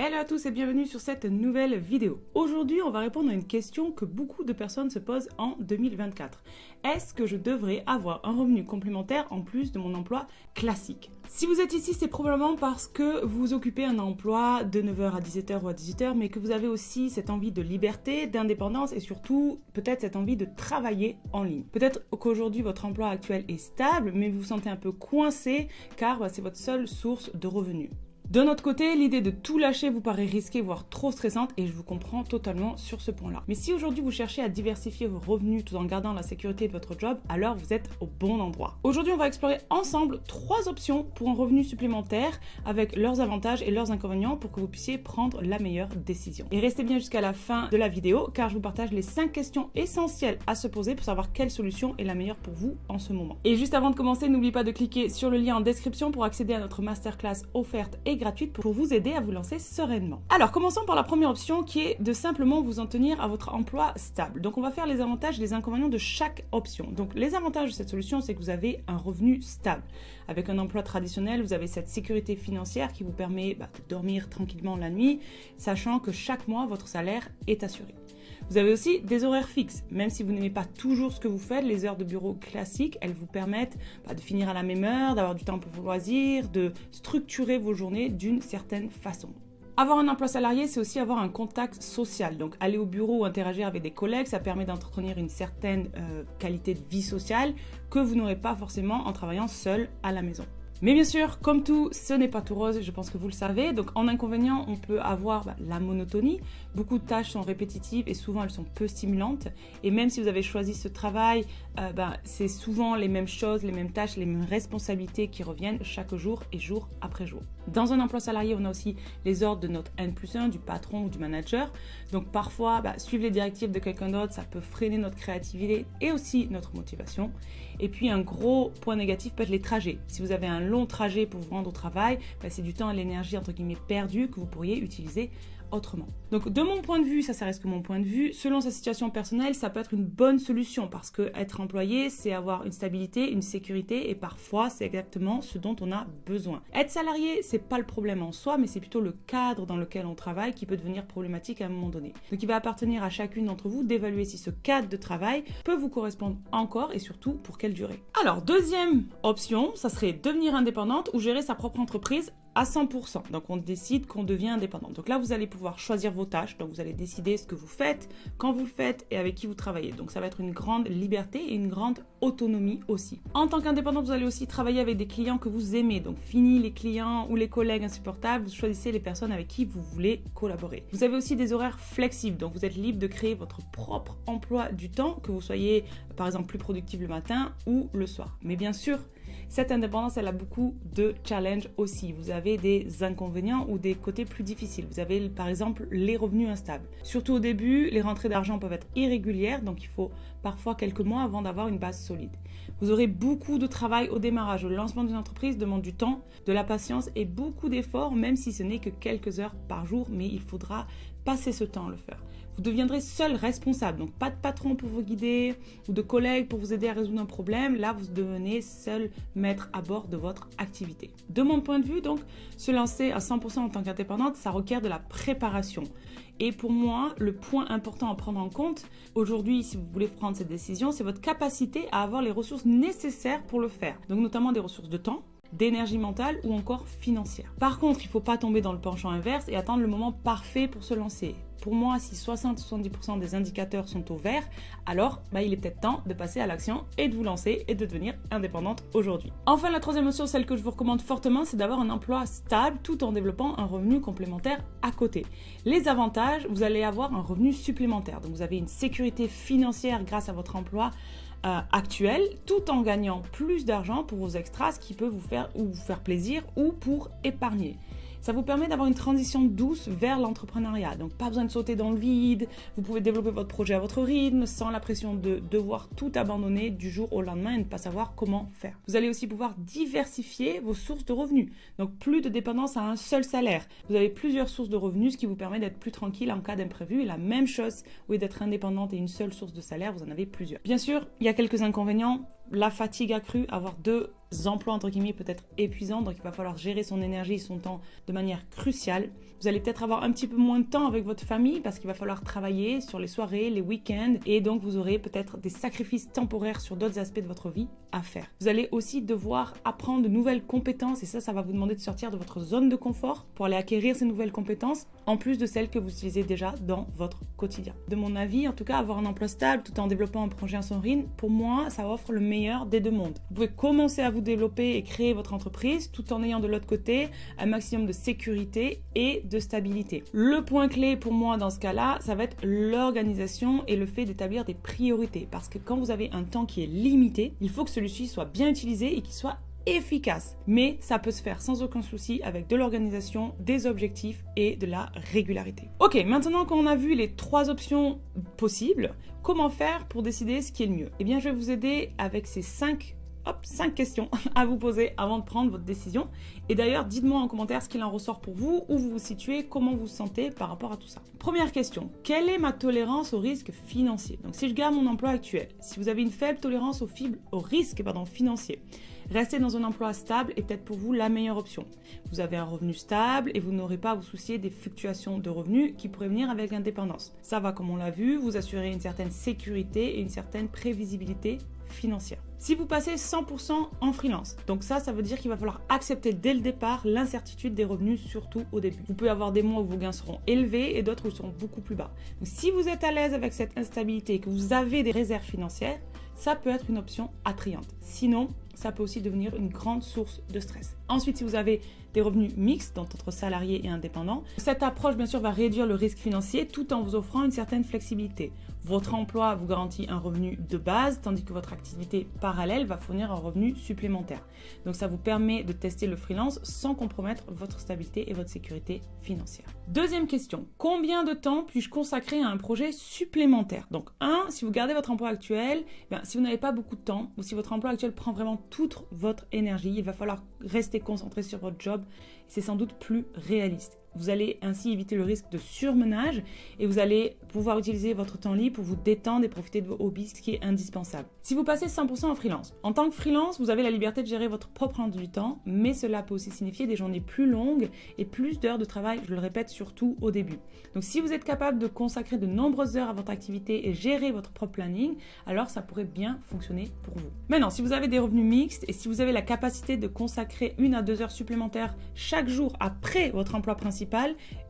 Hello à tous et bienvenue sur cette nouvelle vidéo. Aujourd'hui, on va répondre à une question que beaucoup de personnes se posent en 2024. Est-ce que je devrais avoir un revenu complémentaire en plus de mon emploi classique? Si vous êtes ici, c'est probablement parce que vous occupez un emploi de 9h à 17h ou à 18h, mais que vous avez aussi cette envie de liberté, d'indépendance et surtout peut-être cette envie de travailler en ligne. Peut-être qu'aujourd'hui, votre emploi actuel est stable, mais vous vous sentez un peu coincé car c'est votre seule source de revenus. De notre côté, l'idée de tout lâcher vous paraît risquée, voire trop stressante, et je vous comprends totalement sur ce point-là. Mais si aujourd'hui vous cherchez à diversifier vos revenus tout en gardant la sécurité de votre job, alors vous êtes au bon endroit. Aujourd'hui, on va explorer ensemble 3 options pour un revenu supplémentaire avec leurs avantages et leurs inconvénients pour que vous puissiez prendre la meilleure décision. Et restez bien jusqu'à la fin de la vidéo car je vous partage les 5 questions essentielles à se poser pour savoir quelle solution est la meilleure pour vous en ce moment. Et juste avant de commencer, n'oubliez pas de cliquer sur le lien en description pour accéder à notre masterclass offerte et gratuite pour vous aider à vous lancer sereinement. Alors, commençons par la première option qui est de simplement vous en tenir à votre emploi stable. Donc, on va faire les avantages et les inconvénients de chaque option. Donc, les avantages de cette solution, c'est que vous avez un revenu stable. Avec un emploi traditionnel, vous avez cette sécurité financière qui vous permet de dormir tranquillement la nuit, sachant que chaque mois, votre salaire est assuré. Vous avez aussi des horaires fixes. Même si vous n'aimez pas toujours ce que vous faites, les heures de bureau classiques, elles vous permettent de finir à la même heure, d'avoir du temps pour vos loisirs, de structurer vos journées d'une certaine façon. Avoir un emploi salarié, c'est aussi avoir un contact social. Donc, aller au bureau ou interagir avec des collègues, ça permet d'entretenir une certaine qualité de vie sociale que vous n'aurez pas forcément en travaillant seul à la maison. Mais bien sûr, comme tout, ce n'est pas tout rose, je pense que vous le savez. Donc en inconvénient, on peut avoir la monotonie. Beaucoup de tâches sont répétitives et souvent elles sont peu stimulantes. Et même si vous avez choisi ce travail, c'est souvent les mêmes choses, les mêmes tâches, les mêmes responsabilités qui reviennent chaque jour et jour après jour. Dans un emploi salarié, on a aussi les ordres de notre N+1, du patron ou du manager. Donc parfois, suivre les directives de quelqu'un d'autre, ça peut freiner notre créativité et aussi notre motivation. Et puis un gros point négatif peut être les trajets. Si vous avez un long trajet pour vous rendre au travail, c'est du temps et l'énergie entre guillemets perdue que vous pourriez utiliser autrement. Donc de mon point de vue, ça reste que mon point de vue, selon sa situation personnelle, ça peut être une bonne solution parce que être employé, c'est avoir une stabilité, une sécurité et parfois c'est exactement ce dont on a besoin. Être salarié, c'est pas le problème en soi, mais c'est plutôt le cadre dans lequel on travaille qui peut devenir problématique à un moment donné. Donc il va appartenir à chacune d'entre vous d'évaluer si ce cadre de travail peut vous correspondre encore et surtout pour quelle durée. Alors deuxième option, ça serait devenir indépendante ou gérer sa propre entreprise à 100%. Donc on décide qu'on devient indépendant. Donc là vous allez pouvoir choisir vos tâches, donc vous allez décider ce que vous faites, quand vous le faites et avec qui vous travaillez. Donc ça va être une grande liberté et une grande autonomie aussi. En tant qu'indépendant, vous allez aussi travailler avec des clients que vous aimez. Donc fini les clients ou les collègues insupportables, vous choisissez les personnes avec qui vous voulez collaborer. Vous avez aussi des horaires flexibles, donc vous êtes libre de créer votre propre emploi du temps, que vous soyez par exemple plus productif le matin ou le soir. Mais bien sûr, cette indépendance, elle a beaucoup de challenges aussi. Vous avez des inconvénients ou des côtés plus difficiles. Vous avez par exemple les revenus instables. Surtout au début, les rentrées d'argent peuvent être irrégulières, donc il faut parfois quelques mois avant d'avoir une base solide. Vous aurez beaucoup de travail au démarrage. Le lancement d'une entreprise demande du temps, de la patience et beaucoup d'efforts, même si ce n'est que quelques heures par jour, mais il faudra passer ce temps à le faire. Vous deviendrez seul responsable, donc pas de patron pour vous guider ou de collègues pour vous aider à résoudre un problème. Là, vous devenez seul maître à bord de votre activité. De mon point de vue, donc, se lancer à 100% en tant qu'indépendante, ça requiert de la préparation. Et pour moi, le point important à prendre en compte aujourd'hui, si vous voulez prendre cette décision, c'est votre capacité à avoir les ressources nécessaires pour le faire. Donc notamment des ressources de temps, d'énergie mentale ou encore financière. Par contre, il ne faut pas tomber dans le penchant inverse et attendre le moment parfait pour se lancer. Pour moi, si 60-70% des indicateurs sont au vert, alors il est peut-être temps de passer à l'action et de vous lancer et de devenir indépendante aujourd'hui. Enfin, la troisième option, celle que je vous recommande fortement, c'est d'avoir un emploi stable tout en développant un revenu complémentaire à côté. Les avantages, vous allez avoir un revenu supplémentaire. Donc vous avez une sécurité financière grâce à votre emploi actuel, tout en gagnant plus d'argent pour vos extras, ce qui peut vous faire plaisir ou pour épargner. Ça vous permet d'avoir une transition douce vers l'entrepreneuriat. Donc pas besoin de sauter dans le vide, vous pouvez développer votre projet à votre rythme sans la pression de devoir tout abandonner du jour au lendemain et ne pas savoir comment faire. Vous allez aussi pouvoir diversifier vos sources de revenus. Donc plus de dépendance à un seul salaire. Vous avez plusieurs sources de revenus, ce qui vous permet d'être plus tranquille en cas d'imprévu. Et la même chose, au lieu d'être indépendante et une seule source de salaire, vous en avez plusieurs. Bien sûr, il y a quelques inconvénients. la fatigue accrue, avoir deux emplois entre guillemets peut-être épuisants, donc il va falloir gérer son énergie et son temps de manière cruciale. Vous allez peut-être avoir un petit peu moins de temps avec votre famille parce qu'il va falloir travailler sur les soirées, les week-ends, et donc vous aurez peut-être des sacrifices temporaires sur d'autres aspects de votre vie à faire. Vous allez aussi devoir apprendre de nouvelles compétences, et ça va vous demander de sortir de votre zone de confort pour aller acquérir ces nouvelles compétences, en plus de celles que vous utilisez déjà dans votre quotidien. De mon avis, en tout cas, avoir un emploi stable tout en développant un projet à son rythme, pour moi, ça offre le meilleur des deux mondes. Vous pouvez commencer à vous développer et créer votre entreprise tout en ayant de l'autre côté un maximum de sécurité et de stabilité. Le point clé pour moi dans ce cas-là, ça va être l'organisation et le fait d'établir des priorités, parce que quand vous avez un temps qui est limité, il faut que celui-ci soit bien utilisé et qu'il soit efficace. Mais ça peut se faire sans aucun souci avec de l'organisation, des objectifs et de la régularité. Ok, maintenant qu'on a vu les 3 options possibles, comment faire pour décider ce qui est le mieux? Eh bien, je vais vous aider avec ces 5 questions à vous poser avant de prendre votre décision. Et d'ailleurs, dites-moi en commentaire ce qu'il en ressort pour vous, où vous vous situez, comment vous vous sentez par rapport à tout ça. Première question, quelle est ma tolérance au risque financier? Donc si je garde mon emploi actuel, si vous avez une faible tolérance au risque financier, rester dans un emploi stable est peut-être pour vous la meilleure option. Vous avez un revenu stable et vous n'aurez pas à vous soucier des fluctuations de revenus qui pourraient venir avec l'indépendance. Ça va, comme on l'a vu, vous assurer une certaine sécurité et une certaine prévisibilité financière. Si vous passez 100% en freelance, donc ça veut dire qu'il va falloir accepter dès le départ l'incertitude des revenus, surtout au début. Vous pouvez avoir des mois où vos gains seront élevés et d'autres où ils seront beaucoup plus bas. Donc si vous êtes à l'aise avec cette instabilité et que vous avez des réserves financières, ça peut être une option attrayante. Sinon, ça peut aussi devenir une grande source de stress. Ensuite, si vous avez des revenus mixtes, donc entre salariés et indépendants, cette approche, bien sûr, va réduire le risque financier tout en vous offrant une certaine flexibilité. Votre emploi vous garantit un revenu de base, tandis que votre activité parallèle va fournir un revenu supplémentaire. Donc, ça vous permet de tester le freelance sans compromettre votre stabilité et votre sécurité financière. Deuxième question, combien de temps puis-je consacrer à un projet supplémentaire? Donc, si vous gardez votre emploi actuel, si vous n'avez pas beaucoup de temps ou si votre emploi actuel prend vraiment toute votre énergie, il va falloir rester concentré sur votre job. C'est sans doute plus réaliste. Vous allez ainsi éviter le risque de surmenage et vous allez pouvoir utiliser votre temps libre pour vous détendre et profiter de vos hobbies, ce qui est indispensable. Si vous passez 100% en freelance, en tant que freelance, vous avez la liberté de gérer votre propre emploi du temps, mais cela peut aussi signifier des journées plus longues et plus d'heures de travail, je le répète, surtout au début. Donc si vous êtes capable de consacrer de nombreuses heures à votre activité et gérer votre propre planning, alors ça pourrait bien fonctionner pour vous. Maintenant, si vous avez des revenus mixtes et si vous avez la capacité de consacrer 1 à 2 heures supplémentaires chaque jour après votre emploi principal,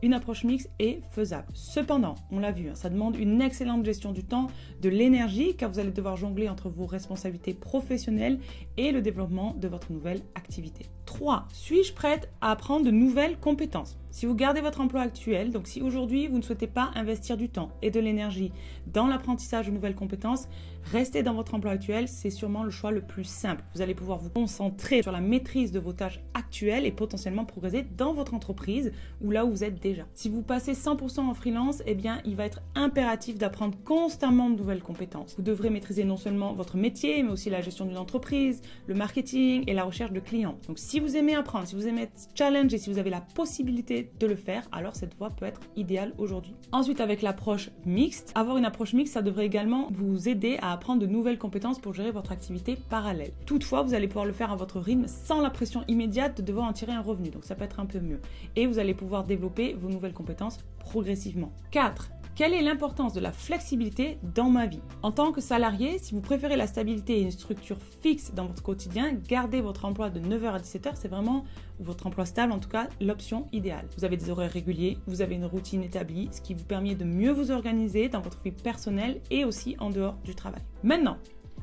une approche mixte est faisable. Cependant, on l'a vu, ça demande une excellente gestion du temps, de l'énergie, car vous allez devoir jongler entre vos responsabilités professionnelles et le développement de votre nouvelle activité. 3. Suis-je prête à apprendre de nouvelles compétences? Si vous gardez votre emploi actuel, donc si aujourd'hui vous ne souhaitez pas investir du temps et de l'énergie dans l'apprentissage de nouvelles compétences, rester dans votre emploi actuel, c'est sûrement le choix le plus simple. Vous allez pouvoir vous concentrer sur la maîtrise de vos tâches actuelles et potentiellement progresser dans votre entreprise ou là où vous êtes déjà. Si vous passez 100% en freelance, eh bien, il va être impératif d'apprendre constamment de nouvelles compétences. Vous devrez maîtriser non seulement votre métier, mais aussi la gestion d'une entreprise, le marketing et la recherche de clients. Donc, si vous aimez apprendre, si vous aimez être challenge et si vous avez la possibilité de le faire, alors cette voie peut être idéale aujourd'hui. Ensuite, avec l'approche mixte, avoir une approche mixte, ça devrait également vous aider à apprendre de nouvelles compétences pour gérer votre activité parallèle. Toutefois, vous allez pouvoir le faire à votre rythme sans la pression immédiate de devoir en tirer un revenu. Donc, ça peut être un peu mieux. Et vous allez pouvoir développer vos nouvelles compétences progressivement. 4. Quelle est l'importance de la flexibilité dans ma vie? En tant que salarié, si vous préférez la stabilité et une structure fixe dans votre quotidien, garder votre emploi de 9h à 17h, c'est vraiment, votre emploi stable en tout cas, l'option idéale. Vous avez des horaires réguliers, vous avez une routine établie, ce qui vous permet de mieux vous organiser dans votre vie personnelle et aussi en dehors du travail. Maintenant,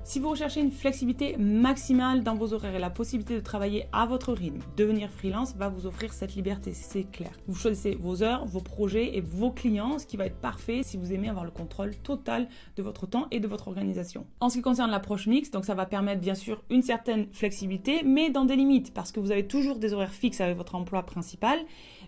si vous recherchez une flexibilité maximale dans vos horaires et la possibilité de travailler à votre rythme, devenir freelance va vous offrir cette liberté, c'est clair. Vous choisissez vos heures, vos projets et vos clients, ce qui va être parfait si vous aimez avoir le contrôle total de votre temps et de votre organisation. En ce qui concerne l'approche mixte, donc ça va permettre bien sûr une certaine flexibilité, mais dans des limites, parce que vous avez toujours des horaires fixes avec votre emploi principal,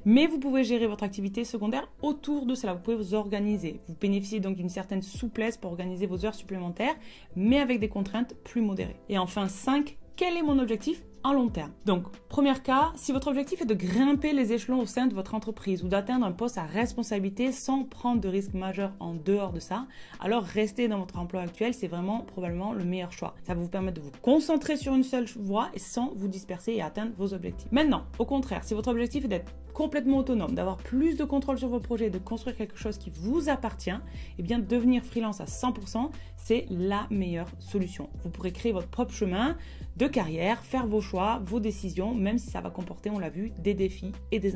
mais vous pouvez gérer votre activité secondaire autour de cela. Vous pouvez vous organiser. Vous bénéficiez donc d'une certaine souplesse pour organiser vos heures supplémentaires, mais avec des contraintes plus modérées. Et enfin, 5. Quel est mon objectif en long terme. Donc, premier cas, si votre objectif est de grimper les échelons au sein de votre entreprise ou d'atteindre un poste à responsabilité sans prendre de risques majeurs en dehors de ça, alors rester dans votre emploi actuel, c'est vraiment probablement le meilleur choix. Ça va vous permettre de vous concentrer sur une seule voie et sans vous disperser et atteindre vos objectifs. Maintenant, au contraire, si votre objectif est d'être complètement autonome, d'avoir plus de contrôle sur vos projets, de construire quelque chose qui vous appartient, eh bien devenir freelance à 100%, c'est la meilleure solution. Vous pourrez créer votre propre chemin de carrière, faire vos choix, vos décisions, même si ça va comporter, on l'a vu, des défis et des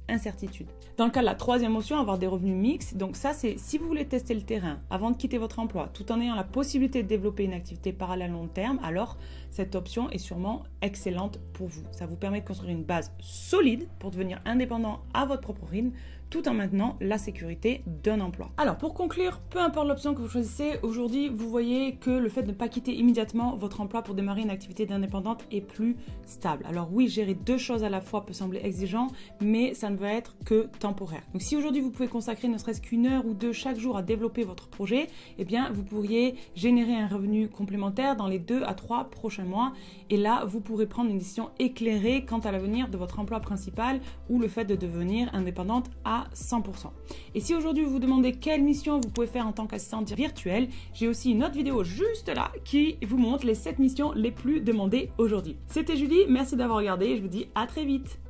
incertitudes. Dans le cas de la troisième option, avoir des revenus mixtes, donc ça c'est si vous voulez tester le terrain avant de quitter votre emploi, tout en ayant la possibilité de développer une activité parallèle à long terme, alors cette option est sûrement excellente pour vous. Ça vous permet de construire une base solide pour devenir indépendant à votre propre rythme, tout en maintenant la sécurité d'un emploi. Alors pour conclure, peu importe l'option que vous choisissez, aujourd'hui vous voyez que le fait de ne pas quitter immédiatement votre emploi pour démarrer une activité d'indépendante est plus stable. Alors oui, gérer deux choses à la fois peut sembler exigeant, mais ça ne va être que temporaire. Donc si aujourd'hui vous pouvez consacrer ne serait-ce qu'une heure ou deux chaque jour à développer votre projet, eh bien vous pourriez générer un revenu complémentaire dans les 2 à 3 prochains mois. Et là, vous pourrez prendre une décision éclairée quant à l'avenir de votre emploi principal ou le fait de devenir indépendante à 100%. Et si aujourd'hui vous vous demandez quelle mission vous pouvez faire en tant qu'assistante virtuelle, j'ai aussi une autre vidéo juste là qui vous montre les 7 missions les plus demandées aujourd'hui. C'était Julie, merci d'avoir regardé et je vous dis à très vite.